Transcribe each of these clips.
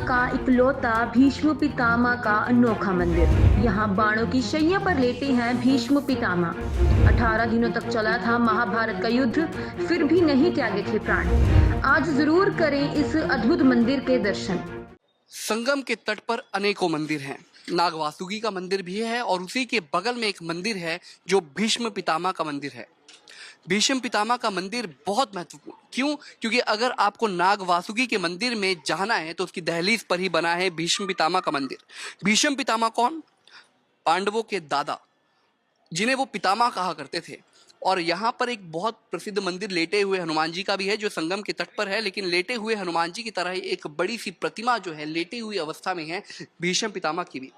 का इकलौता भीष्म पितामह का अनोखा मंदिर। यहाँ बाणों की शैया पर लेटे हैं भीष्म पितामह। 18 दिनों तक चला था महाभारत का युद्ध, फिर भी नहीं त्यागे थे प्राण। आज जरूर करें इस अद्भुत मंदिर के दर्शन। संगम के तट पर अनेकों मंदिर हैं। नागवासुकी का मंदिर भी है और उसी के बगल में एक मंदिर है जो भीष्म पितामह का मंदिर है। भीष्म पितामह का मंदिर बहुत महत्वपूर्ण क्यों? क्योंकि अगर आपको नाग वासुकी के मंदिर में जाना है तो उसकी दहलीज पर ही बना है भीष्म पितामह का मंदिर। भीष्म पितामह कौन? पांडवों के दादा, जिन्हें वो पितामह कहा करते थे। और यहाँ पर एक बहुत प्रसिद्ध मंदिर लेटे हुए हनुमान जी का भी है जो संगम के तट पर है, लेकिन लेटे हुए हनुमान जी की तरह ही एक बड़ी सी प्रतिमा जो है लेटी हुई अवस्था में है भीष्म पितामह की भी।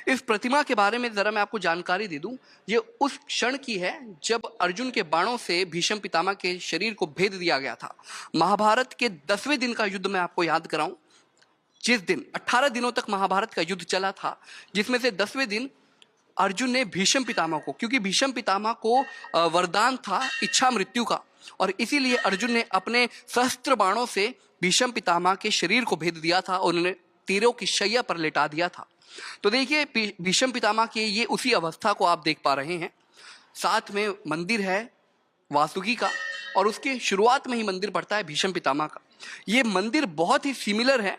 इस प्रतिमा के बारे में जरा मैं आपको जानकारी दे दूं। ये उस क्षण की है जब अर्जुन के बाणों से भीष्म पितामह के शरीर को भेद दिया गया था। महाभारत के 10वें दिन का युद्ध मैं आपको याद कराऊं। जिस दिन 18 दिनों तक महाभारत का युद्ध चला था, जिसमें से 10वें दिन अर्जुन ने भीष्म पितामह को, क्योंकि भीष्म पितामह को वरदान था इच्छा मृत्यु का, और इसीलिए अर्जुन ने अपने सहस्त्र बाणों से भीष्म पितामह के शरीर को भेद दिया था और उन्हें तीरों की शैया पर लेटा दिया था। तो देखिए भीष्म पितामह की ये उसी अवस्था को आप देख पा रहे हैं। साथ में मंदिर है वासुकी का और उसके शुरुआत में ही मंदिर पड़ता है भीष्म पितामह का। ये मंदिर बहुत ही सिमिलर है।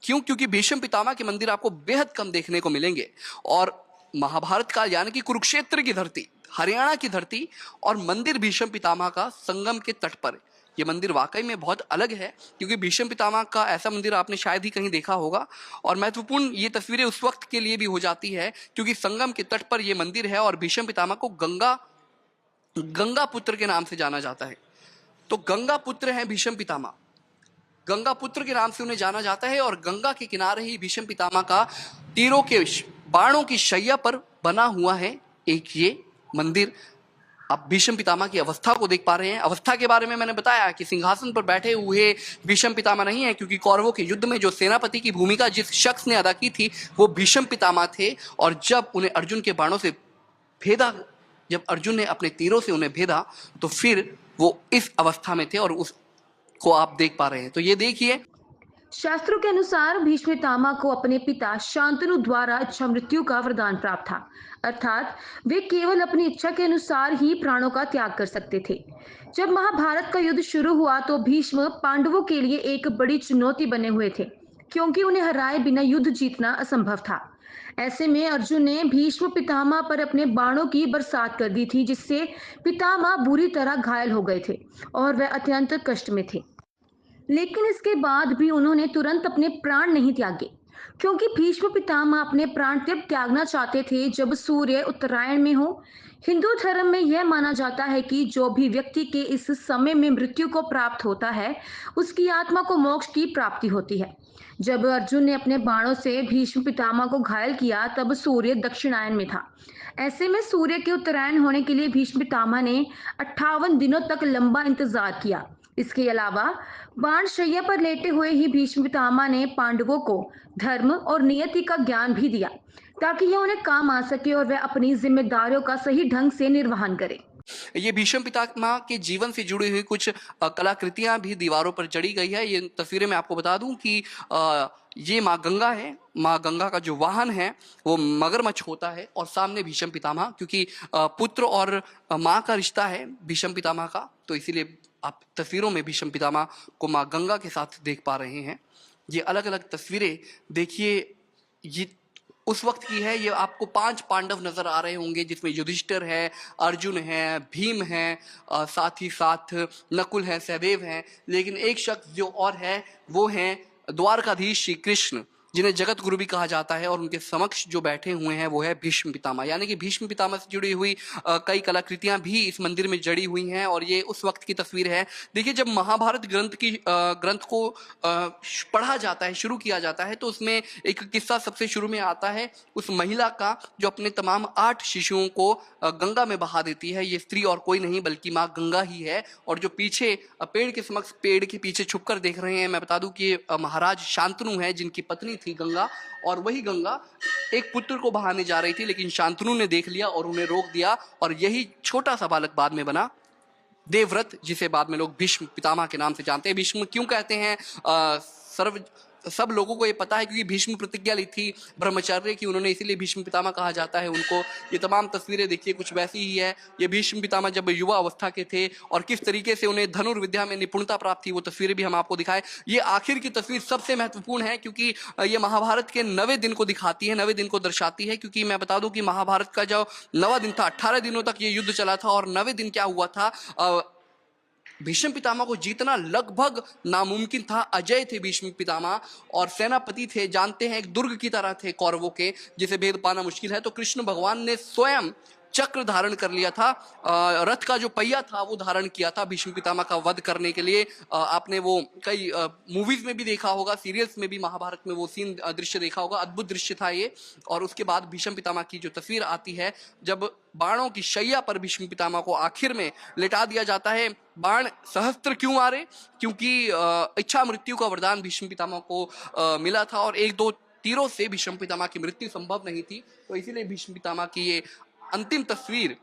क्यों? क्योंकि भीष्म पितामह के मंदिर आपको बेहद कम देखने को मिलेंगे। और महाभारत काल यानी कि कुरुक्षेत्र की धरती, हरियाणा की धरती, और मंदिर भीष्म पितामह का संगम के तट पर। यह मंदिर वाकई में बहुत अलग है क्योंकि भीष्म पितामह का ऐसा मंदिर आपने शायद ही कहीं देखा होगा। और महत्वपूर्ण ये तस्वीरें उस वक्त के लिए भी हो जाती है क्योंकि संगम के तट पर यह मंदिर है और भीष्म पितामह को गंगा पुत्र के नाम से जाना जाता है। तो गंगा पुत्र है भीष्म पितामह, गंगा पुत्र के नाम से उन्हें जाना जाता है। और गंगा के किनारे ही भीष्म पितामह का तीरों के बाणों की शैया पर बना हुआ है एक ये मंदिर। आप भीष्म पितामह की अवस्था को देख पा रहे हैं। अवस्था के बारे में मैंने बताया कि सिंहासन पर बैठे हुए भीष्म पितामह नहीं है, क्योंकि कौरवों के युद्ध में जो सेनापति की भूमिका जिस शख्स ने अदा की थी वो भीष्म पितामह थे। और जब उन्हें अर्जुन के बाणों से भेदा, जब अर्जुन ने अपने तीरों से उन्हें भेदा, तो फिर वो इस अवस्था में थे और उसको आप देख पा रहे हैं। तो ये देखिए, शास्त्रों के अनुसार भीष्म पितामह को अपने पिता शांतनु द्वारा इच्छा मृत्यु का वरदान प्राप्त था, अर्थात वे केवल अपनी इच्छा के अनुसार ही प्राणों का त्याग कर सकते थे। जब महाभारत का युद्ध शुरू हुआ तो भीष्म पांडवों के लिए एक बड़ी चुनौती बने हुए थे, क्योंकि उन्हें हराए बिना युद्ध जीतना असंभव था। ऐसे में अर्जुन ने भीष्म पितामह पर अपने बाणों की बरसात कर दी थी, जिससे पितामह बुरी तरह घायल हो गए थे और वे अत्यंत कष्ट में थे। लेकिन इसके बाद भी उन्होंने तुरंत अपने प्राण नहीं त्यागे, क्योंकि भीष्म पितामह अपने प्राण तब त्यागना चाहते थे जब सूर्य उत्तरायण में हो। हिंदू धर्म में यह माना जाता है कि जो भी व्यक्ति के इस समय में मृत्यु को प्राप्त होता है, उसकी आत्मा को मोक्ष की प्राप्ति होती है। जब अर्जुन ने अपने बाणों से भीष्म पितामह को घायल किया, तब सूर्य दक्षिणायन में था। ऐसे में सूर्य के उत्तरायण होने के लिए भीष्म पितामह ने 58 दिनों तक लंबा इंतजार किया। इसके अलावा बाण शैया पर लेटे हुए ही भीष्म पितामह ने पांडवों को धर्म और नियति का ज्ञान भी दिया, ताकि यह उन्हें काम आ सके और वे अपनी जिम्मेदारियों का सही ढंग से निर्वहन करें। ये भीष्म पितामह के जीवन से जुड़ी हुई कुछ कलाकृतियां भी दीवारों पर जड़ी गई है। ये तस्वीरें मैं आपको बता दूं कि ये माँ गंगा है। माँ गंगा का जो वाहन है वो मगरमच्छ होता है और सामने भीष्म पितामह, क्योंकि पुत्र और माँ का रिश्ता है भीष्म पितामह का, तो इसीलिए आप तस्वीरों में भीष्म पितामह को माँ गंगा के साथ देख पा रहे हैं। ये अलग अलग तस्वीरें देखिए, ये उस वक्त की है। ये आपको 5 पांडव नजर आ रहे होंगे, जिसमें युधिष्ठिर है, अर्जुन है, भीम है, साथ ही साथ नकुल है, सहदेव है। लेकिन एक शख्स जो और है वो है द्वारकाधीश श्री कृष्ण, जिन्हें जगत गुरु भी कहा जाता है, और उनके समक्ष जो बैठे हुए हैं वो है भीष्म पितामह। यानी कि भीष्म पितामह से जुड़ी हुई कई कलाकृतियां भी इस मंदिर में जड़ी हुई हैं और ये उस वक्त की तस्वीर है। देखिए, जब महाभारत ग्रंथ को पढ़ा जाता है, शुरू किया जाता है, तो उसमें एक किस्सा सबसे शुरू में आता है उस महिला का जो अपने तमाम 8 शिशुओं को गंगा में बहा देती है। ये स्त्री और कोई नहीं बल्कि माँ गंगा ही है। और जो पीछे पेड़ के पीछे छुपकर देख रहे हैं, मैं बता दूं कि महाराज शांतनु है, जिनकी पत्नी थी गंगा, और वही गंगा एक पुत्र को बहाने जा रही थी, लेकिन शांतनु ने देख लिया और उन्हें रोक दिया। और यही छोटा सा बालक बाद में बना देवव्रत, जिसे बाद में लोग भीष्म पितामह के नाम से जानते हैं। भीष्म क्यों कहते हैं? सर्व सब लोगों को ये पता है क्योंकि भीष्म प्रतिज्ञा ली थी ब्रह्मचर्य की उन्होंने, इसीलिए भीष्म पितामह कहा जाता है उनको। ये तमाम तस्वीरें देखिए कुछ वैसी ही है। ये भीष्म पितामह जब युवा अवस्था के थे और किस तरीके से उन्हें धनुर्विद्या में निपुणता प्राप्त थी, वो तस्वीरें भी हम आपको दिखाए। ये आखिर की तस्वीर सबसे महत्वपूर्ण है क्योंकि ये महाभारत के 9वें दिन को दिखाती है, 9वें दिन को दर्शाती है। क्योंकि मैं बता दूं कि महाभारत का जो 9वां दिन था, 18 दिनों तक ये युद्ध चला था और 9वें दिन क्या हुआ था, भीष्म पितामह को जीतना लगभग नामुमकिन था। अजय थे भीष्म पितामह और सेनापति थे, जानते हैं एक दुर्ग की तरह थे कौरवों के, जिसे भेद पाना मुश्किल है। तो कृष्ण भगवान ने स्वयं चक्र धारण कर लिया था, रथ का जो पहिया था वो धारण किया था भीष्म पितामह का वध करने के लिए। आपने वो कई मूवीज में भी देखा होगा, सीरियल्स में भी, महाभारत में वो सीन दृश्य देखा होगा, अद्भुत दृश्य था ये। और उसके बाद भीष्म पितामह की जो तस्वीर आती है, जब बाणों की शैया पर भीष्म पितामह को आखिर में लेटा दिया जाता है। बाण सहस्त्र क्यों मारे? क्योंकि इच्छा मृत्यु का वरदान भीष्म पितामह को मिला था और एक दो तीरों से भीष्म पितामह की मृत्यु संभव नहीं थी। तो इसीलिए भीष्म पितामह की ये अंतिम तस्वीर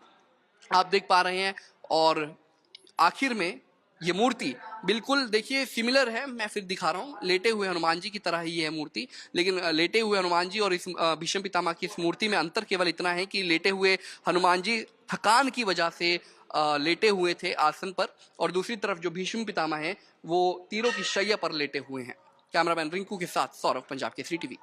आप देख पा रहे हैं। और आखिर में ये मूर्ति बिल्कुल देखिए सिमिलर है, मैं फिर दिखा रहा हूँ, लेटे हुए हनुमान जी की तरह ही है मूर्ति। लेकिन लेटे हुए हनुमान जी और इस भीष्म पितामह की इस मूर्ति में अंतर केवल इतना है कि लेटे हुए हनुमान जी थकान की वजह से लेटे हुए थे आसन पर, और दूसरी तरफ जो भीष्म पितामह है वो तीरों की शैया पर लेटे हुए हैं। कैमरामैन रिंकू के साथ सौरभ, पंजाब केसरी टीवी।